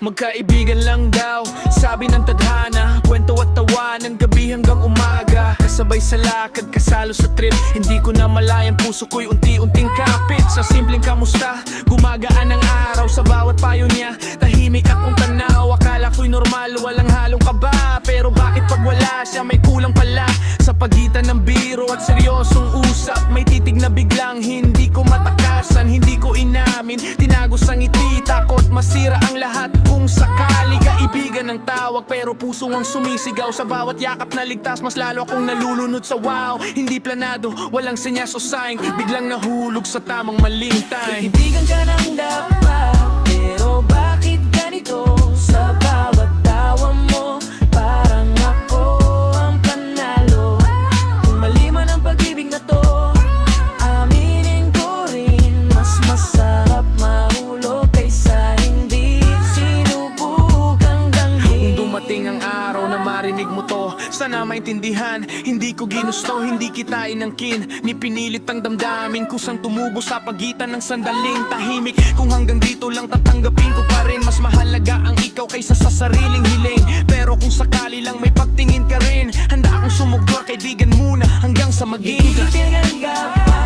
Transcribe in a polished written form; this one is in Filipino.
Magkaibigan lang daw, sabi ng tadhana. Kwento at tawanan, gabi hanggang umaga. Kasabay sa lakad, kasalo sa trip. Hindi ko na malayan, puso ko'y unti-unting kapit. Sa simpleng kamusta, gumagaan ang araw. Sa bawat payo niya, tahimik akong tanaw. Akala ko'y normal, walang halong kaba. Pero bakit pag wala siya, may kulang pala. Sa pagitan ng biro at seryosong usap, may titig na biglang hindi ko matakasan. Hindi ko inamin, tinagos ang ngiti. Takot masira ang lahat kung sakali. Kaibigan ng tawag pero puso ang sumisigaw. Sa bawat yakap na ligtas, mas lalo akong nalulunod sa wow. Hindi planado, walang senyas o sign, biglang nahulog sa tamang maling time. Kaibigan ka ng dapat, pero bakit ganito? Sa bawat tawa mo, parang ako ang panalo. Kung mali man ang pag-ibig na to, aminin ko rin, mas masarap mahulog kaysa hindi sinubukang danggin. Kung dumating ang araw na marinig mo to, sana maintindihan, hindi ko ginusto, hindi kita inangkin. Ni pinilit ang damdamin, kusang tumubo sa pagitan ng sandaling tahimik. Kung hanggang dito lang tatanggapin ko pa rin, mas mahalaga ang ikaw kaysa sa sariling hiling. Pero kung sakali lang may pagtingin ka rin, handa akong sumugdor, kaibigan muna hanggang sa maging Kaibigan ka pa,